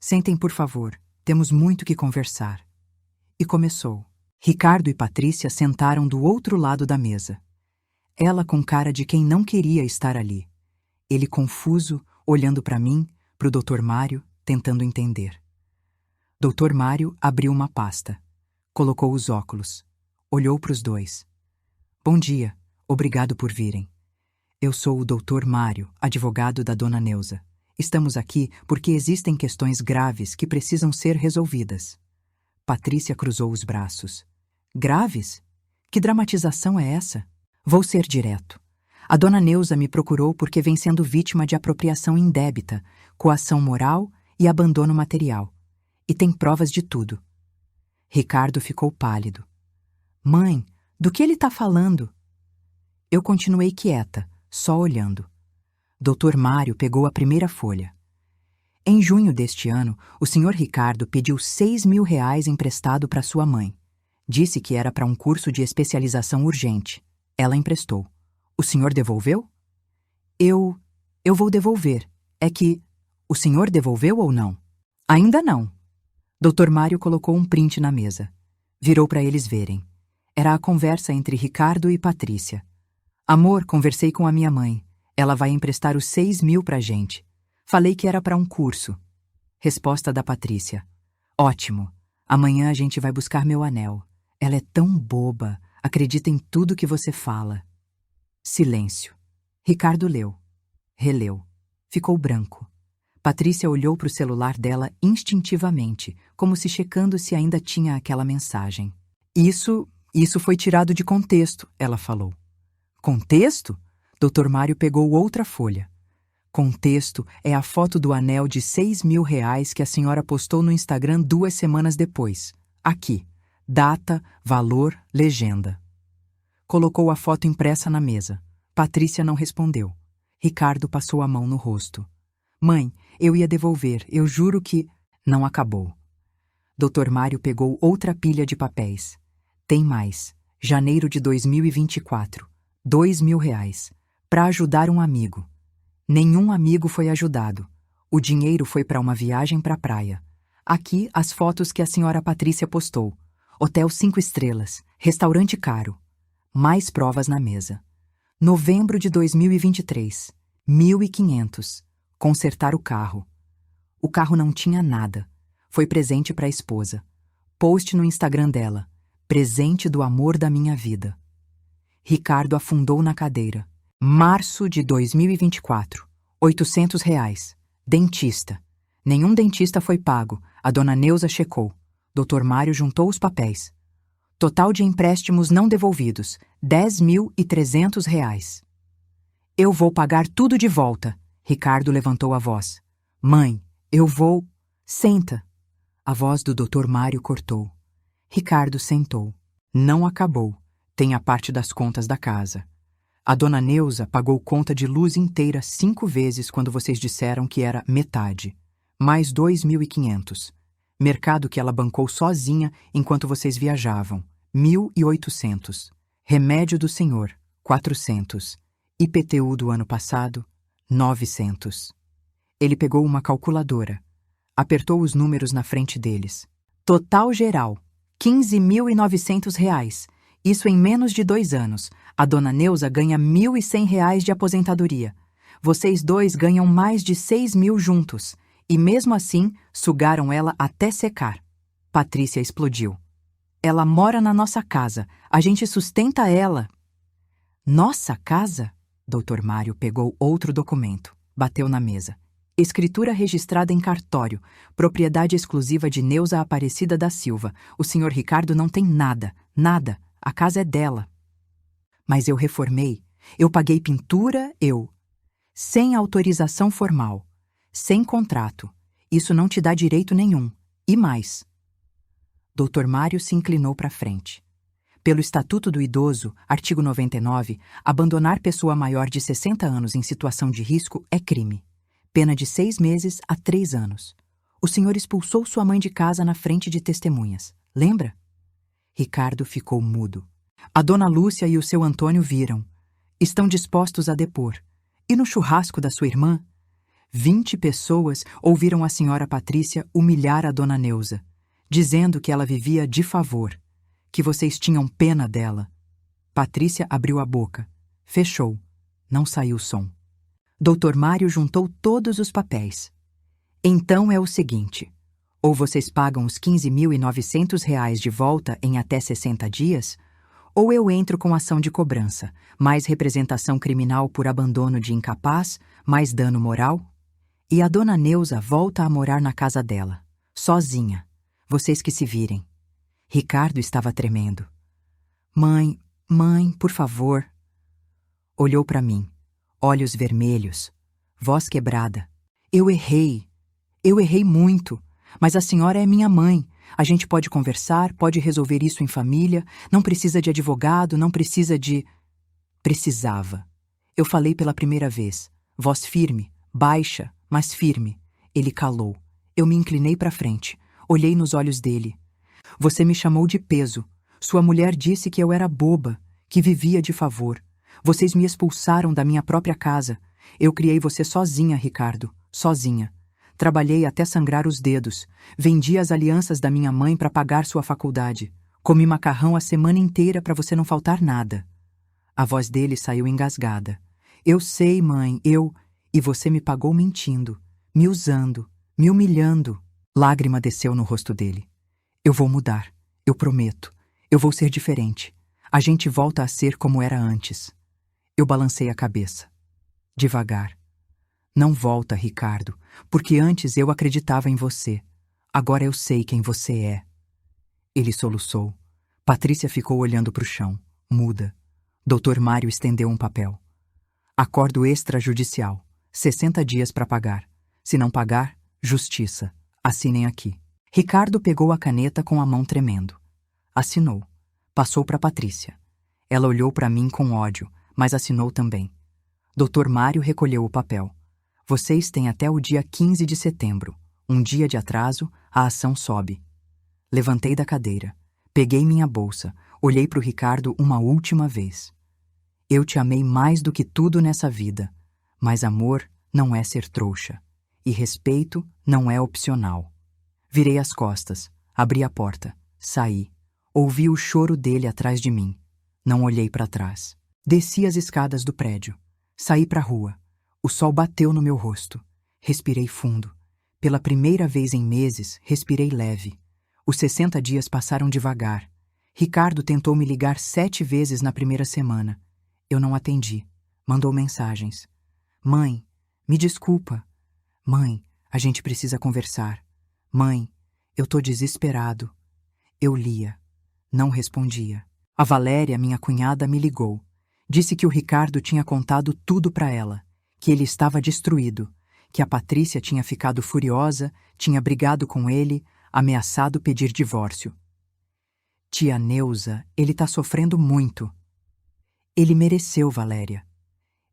Sentem, por favor, temos muito que conversar. E começou. Ricardo e Patrícia sentaram do outro lado da mesa. Ela com cara de quem não queria estar ali. Ele confuso, olhando para mim, para o Dr. Mário, tentando entender. Dr. Mário abriu uma pasta. Colocou os óculos. Olhou para os dois. Bom dia, obrigado por virem. Eu sou o Dr. Mário, advogado da Dona Neuza. Estamos aqui porque existem questões graves que precisam ser resolvidas. Patrícia cruzou os braços. Graves? Que dramatização é essa? Vou ser direto. A Dona Neuza me procurou porque vem sendo vítima de apropriação indébita, coação moral e abandono material. E tem provas de tudo. Ricardo ficou pálido. Mãe, do que ele está falando? Eu continuei quieta, só olhando. Dr. Mário pegou a primeira folha. Em junho deste ano, o Sr. Ricardo pediu R$ 6.000 emprestado para sua mãe. Disse que era para um curso de especialização urgente. Ela emprestou. O senhor devolveu? Eu vou devolver. É que... O senhor devolveu ou não? Ainda não. Dr. Mário colocou um print na mesa. Virou para eles verem. Era a conversa entre Ricardo e Patrícia. Amor, conversei com a minha mãe. Ela vai emprestar os 6.000 pra gente. Falei que era para um curso. Resposta da Patrícia. Ótimo. Amanhã a gente vai buscar meu anel. Ela é tão boba. Acredita em tudo que você fala. Silêncio. Ricardo leu. Releu. Ficou branco. Patrícia olhou para o celular dela instintivamente, como se checando se ainda tinha aquela mensagem. Isso foi tirado de contexto, ela falou. Contexto? Dr. Mário pegou outra folha. Contexto é a foto do anel de R$ 6.000 que a senhora postou no Instagram 2 semanas depois. Aqui. Data, valor, legenda. Colocou a foto impressa na mesa. Patrícia não respondeu. Ricardo passou a mão no rosto. Mãe, eu ia devolver, eu juro que... Não acabou. Dr. Mário pegou outra pilha de papéis. Tem mais. Janeiro de 2024. R$ 2.000. Para ajudar um amigo. Nenhum amigo foi ajudado. O dinheiro foi para uma viagem para a praia. Aqui as fotos que a senhora Patrícia postou. Hotel 5 estrelas, restaurante caro. Mais provas na mesa. Novembro de 2023. 1.500. Consertar o carro. O carro não tinha nada. Foi presente para a esposa. Post no Instagram dela. Presente do amor da minha vida. Ricardo afundou na cadeira. Março de 2024. R$ 800. Dentista. Nenhum dentista foi pago. A Dona Neuza checou. Dr. Mário juntou os papéis. Total de empréstimos não devolvidos. R$ 10.300. Eu vou pagar tudo de volta. Ricardo levantou a voz. Mãe, eu vou... Senta. A voz do Dr. Mário cortou. Ricardo sentou. Não acabou. Tem a parte das contas da casa. A Dona Neuza pagou conta de luz inteira 5 vezes quando vocês disseram que era metade. Mais 2.500. Mercado que ela bancou sozinha enquanto vocês viajavam. 1.800. Remédio do senhor. 400. IPTU do ano passado. 900. Ele pegou uma calculadora. Apertou os números na frente deles. Total geral. R$ 15.900. Isso em menos de 2 anos. A Dona Neuza ganha R$ 1.100 de aposentadoria. Vocês dois ganham mais de 6.000 juntos. E mesmo assim, sugaram ela até secar. Patrícia explodiu. Ela mora na nossa casa. A gente sustenta ela. Nossa casa? Dr. Mário pegou outro documento. Bateu na mesa. Escritura registrada em cartório. Propriedade exclusiva de Neuza Aparecida da Silva. O senhor Ricardo não tem nada. Nada. A casa é dela. Mas eu reformei. Eu paguei pintura, sem autorização formal. Sem contrato. Isso não te dá direito nenhum. E mais. Dr. Mário se inclinou para frente. Pelo Estatuto do Idoso, artigo 99, abandonar pessoa maior de 60 anos em situação de risco é crime. Pena de 6 meses a 3 anos. O senhor expulsou sua mãe de casa na frente de testemunhas. Lembra? Ricardo ficou mudo. A dona Lúcia e o seu Antônio viram. Estão dispostos a depor. E no churrasco da sua irmã, 20 pessoas ouviram a senhora Patrícia humilhar a dona Neuza, dizendo que ela vivia de favor, que vocês tinham pena dela. Patrícia abriu a boca. Fechou. Não saiu som. Dr. Mário juntou todos os papéis. Então é o seguinte: ou vocês pagam os R$ 15.900 de volta em até 60 dias, ou eu entro com ação de cobrança, mais representação criminal por abandono de incapaz, mais dano moral. E a dona Neuza volta a morar na casa dela, sozinha. Vocês que se virem. Ricardo estava tremendo. Mãe, por favor. Olhou para mim, olhos vermelhos, voz quebrada. Eu errei muito, mas a senhora é minha mãe. A gente pode conversar, pode resolver isso em família, não precisa de advogado, não precisa de... Precisava. Eu falei pela primeira vez, voz firme, baixa, mas firme. Ele calou. Eu me inclinei para frente, olhei nos olhos dele. Você me chamou de peso. Sua mulher disse que eu era boba, que vivia de favor. Vocês me expulsaram da minha própria casa. Eu criei você sozinha, Ricardo, sozinha. Trabalhei até sangrar os dedos. Vendi as alianças da minha mãe para pagar sua faculdade. Comi macarrão a semana inteira para você não faltar nada. A voz dele saiu engasgada. Eu sei, mãe, E você me pagou mentindo, me usando, me humilhando. Lágrima desceu no rosto dele. Eu vou mudar, eu prometo. Eu vou ser diferente. A gente volta a ser como era antes. Eu balancei a cabeça. Devagar. Não volta, Ricardo, porque antes eu acreditava em você. Agora eu sei quem você é. Ele soluçou. Patrícia ficou olhando para o chão, muda. Dr. Mário estendeu um papel. Acordo extrajudicial. 60 dias para pagar. Se não pagar, justiça. Assinem aqui. Ricardo pegou a caneta com a mão tremendo. Assinou. Passou para Patrícia. Ela olhou para mim com ódio, mas assinou também. Dr. Mário recolheu o papel. Vocês têm até o dia 15 de setembro. Um dia de atraso, a ação sobe. Levantei da cadeira. Peguei minha bolsa. Olhei para o Ricardo uma última vez. Eu te amei mais do que tudo nessa vida. Mas amor não é ser trouxa. E respeito não é opcional. Virei as costas. Abri a porta. Saí. Ouvi o choro dele atrás de mim. Não olhei para trás. Desci as escadas do prédio. Saí para a rua. O sol bateu no meu rosto. Respirei fundo. Pela primeira vez em meses, respirei leve. Os 60 dias passaram devagar. Ricardo tentou me ligar 7 vezes na primeira semana. Eu não atendi. Mandou mensagens. Mãe, me desculpa. Mãe, a gente precisa conversar. Mãe, eu tô desesperado. Eu lia. Não respondia. A Valéria, minha cunhada, me ligou. Disse que o Ricardo tinha contado tudo para ela. Que ele estava destruído, que a Patrícia tinha ficado furiosa, tinha brigado com ele, ameaçado pedir divórcio. Tia Neuza, ele tá sofrendo muito. Ele mereceu, Valéria.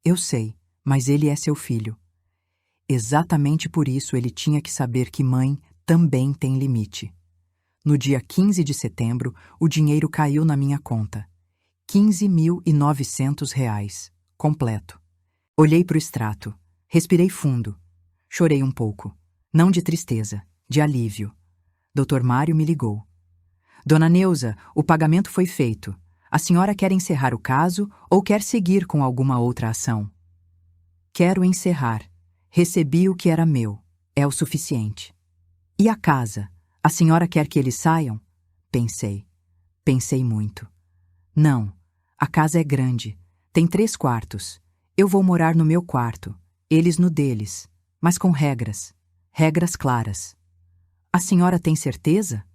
Eu sei, mas ele é seu filho. Exatamente por isso ele tinha que saber que mãe também tem limite. No dia 15 de setembro, o dinheiro caiu na minha conta. R$ 15.900, completo. Olhei para o extrato. Respirei fundo. Chorei um pouco. Não de tristeza, de alívio. Dr. Mário me ligou. Dona Neuza, o pagamento foi feito. A senhora quer encerrar o caso ou quer seguir com alguma outra ação? Quero encerrar. Recebi o que era meu. É o suficiente. E a casa? A senhora quer que eles saiam? Pensei. Pensei muito. Não. A casa é grande. Tem 3 quartos. Eu vou morar no meu quarto, eles no deles, mas com regras. Regras claras. A senhora tem certeza?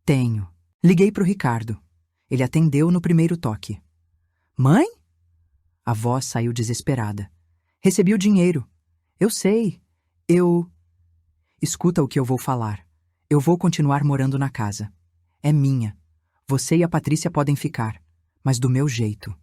Tenho. Liguei para o Ricardo. Ele atendeu no primeiro toque. Mãe? A voz saiu desesperada. Recebi o dinheiro. Eu sei. Escuta o que eu vou falar. Eu vou continuar morando na casa. É minha. Você e a Patrícia podem ficar, mas do meu jeito.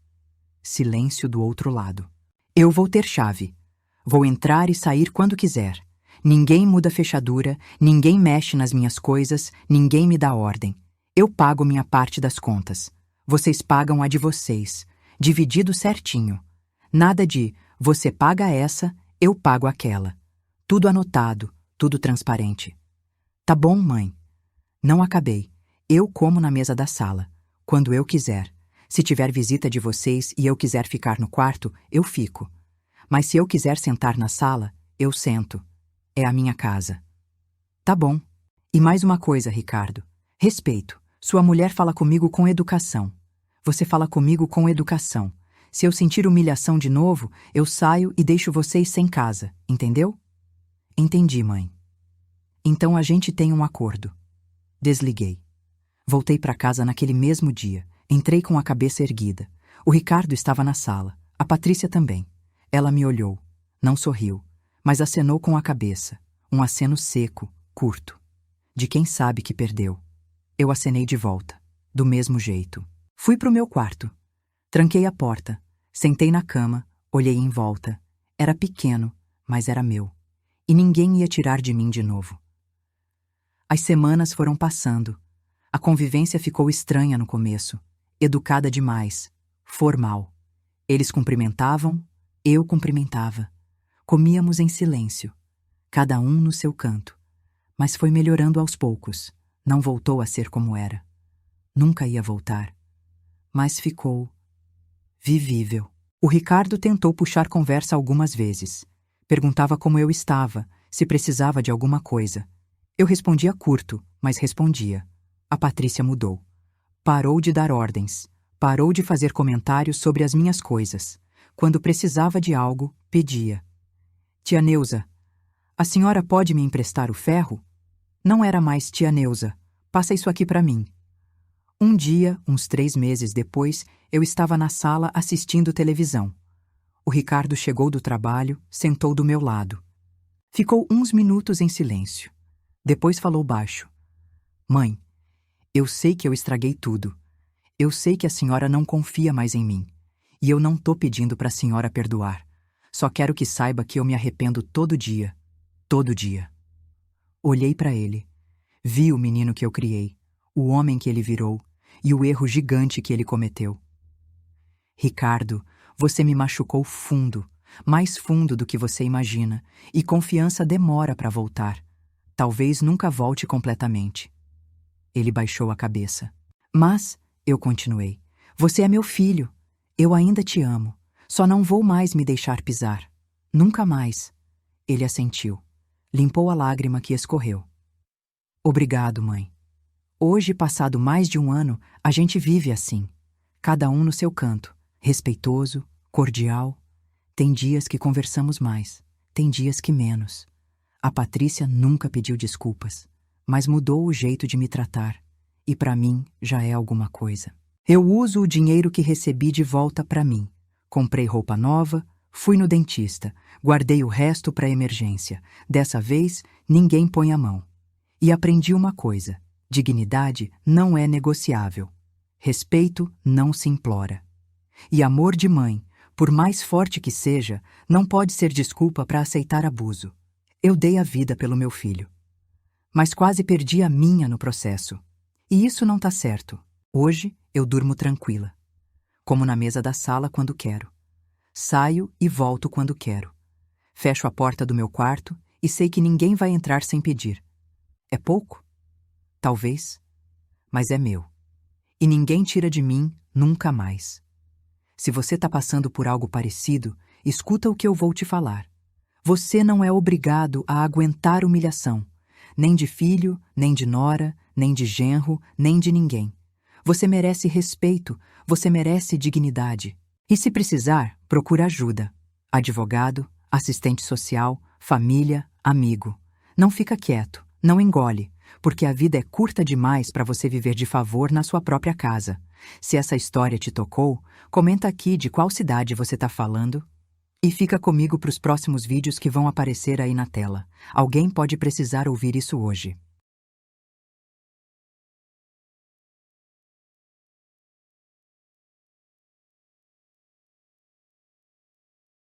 Silêncio do outro lado. Eu vou ter chave. Vou entrar e sair quando quiser. Ninguém muda a fechadura, ninguém mexe nas minhas coisas, ninguém me dá ordem. Eu pago minha parte das contas. Vocês pagam a de vocês, dividido certinho. Nada de você paga essa, eu pago aquela. Tudo anotado, tudo transparente. Tá bom, mãe. Não acabei. Eu como na mesa da sala, quando eu quiser. Se tiver visita de vocês e eu quiser ficar no quarto, eu fico. Mas se eu quiser sentar na sala, eu sento. É a minha casa. Tá bom. E mais uma coisa, Ricardo. Respeito. Sua mulher fala comigo com educação. Você fala comigo com educação. Se eu sentir humilhação de novo, eu saio e deixo vocês sem casa, entendeu? Entendi, mãe. Então a gente tem um acordo. Desliguei. Voltei para casa naquele mesmo dia. Entrei com a cabeça erguida. O Ricardo estava na sala. A Patrícia também. Ela me olhou. Não sorriu, mas acenou com a cabeça. Um aceno seco, curto. De quem sabe que perdeu. Eu acenei de volta. Do mesmo jeito. Fui pro meu quarto. Tranquei a porta. Sentei na cama. Olhei em volta. Era pequeno, mas era meu. E ninguém ia tirar de mim de novo. As semanas foram passando. A convivência ficou estranha no começo. Educada demais. Formal. Eles cumprimentavam, eu cumprimentava. Comíamos em silêncio. Cada um no seu canto. Mas foi melhorando aos poucos. Não voltou a ser como era. Nunca ia voltar. Mas ficou vivível. O Ricardo tentou puxar conversa algumas vezes. Perguntava como eu estava, se precisava de alguma coisa. Eu respondia curto, mas respondia. A Patrícia mudou. Parou de dar ordens. Parou de fazer comentários sobre as minhas coisas. Quando precisava de algo, pedia. Tia Neuza, a senhora pode me emprestar o ferro? Não era mais tia Neuza. Passa isso aqui para mim. Um dia, uns 3 meses depois, eu estava na sala assistindo televisão. O Ricardo chegou do trabalho, sentou do meu lado. Ficou uns minutos em silêncio. Depois falou baixo. Mãe, eu sei que eu estraguei tudo. Eu sei que a senhora não confia mais em mim. E eu não tô pedindo para a senhora perdoar. Só quero que saiba que eu me arrependo todo dia. Todo dia. Olhei para ele. Vi o menino que eu criei, o homem que ele virou e o erro gigante que ele cometeu. Ricardo, você me machucou fundo, mais fundo do que você imagina, e confiança demora para voltar. Talvez nunca volte completamente. Ele baixou a cabeça. Mas, eu continuei, você é meu filho. Eu ainda te amo. Só não vou mais me deixar pisar. Nunca mais. Ele assentiu. Limpou a lágrima que escorreu. Obrigado, mãe. Hoje, passado mais de 1 ano, a gente vive assim. Cada um no seu canto. Respeitoso, cordial. Tem dias que conversamos mais. Tem dias que menos. A Patrícia nunca pediu desculpas, mas mudou o jeito de me tratar. E para mim já é alguma coisa. Eu uso o dinheiro que recebi de volta para mim. Comprei roupa nova, fui no dentista, guardei o resto para emergência. Dessa vez, ninguém põe a mão. E aprendi uma coisa: dignidade não é negociável. Respeito não se implora. E amor de mãe, por mais forte que seja, não pode ser desculpa para aceitar abuso. Eu dei a vida pelo meu filho. Mas quase perdi a minha no processo. E isso não tá certo. Hoje, eu durmo tranquila. Como na mesa da sala quando quero. Saio e volto quando quero. Fecho a porta do meu quarto e sei que ninguém vai entrar sem pedir. É pouco? Talvez. Mas é meu. E ninguém tira de mim nunca mais. Se você tá passando por algo parecido, escuta o que eu vou te falar. Você não é obrigado a aguentar humilhação. Nem de filho, nem de nora, nem de genro, nem de ninguém. Você merece respeito, você merece dignidade. E se precisar, procura ajuda. Advogado, assistente social, família, amigo. Não fica quieto, não engole, porque a vida é curta demais para você viver de favor na sua própria casa. Se essa história te tocou, comenta aqui de qual cidade você está falando. E fica comigo para os próximos vídeos que vão aparecer aí na tela. Alguém pode precisar ouvir isso hoje.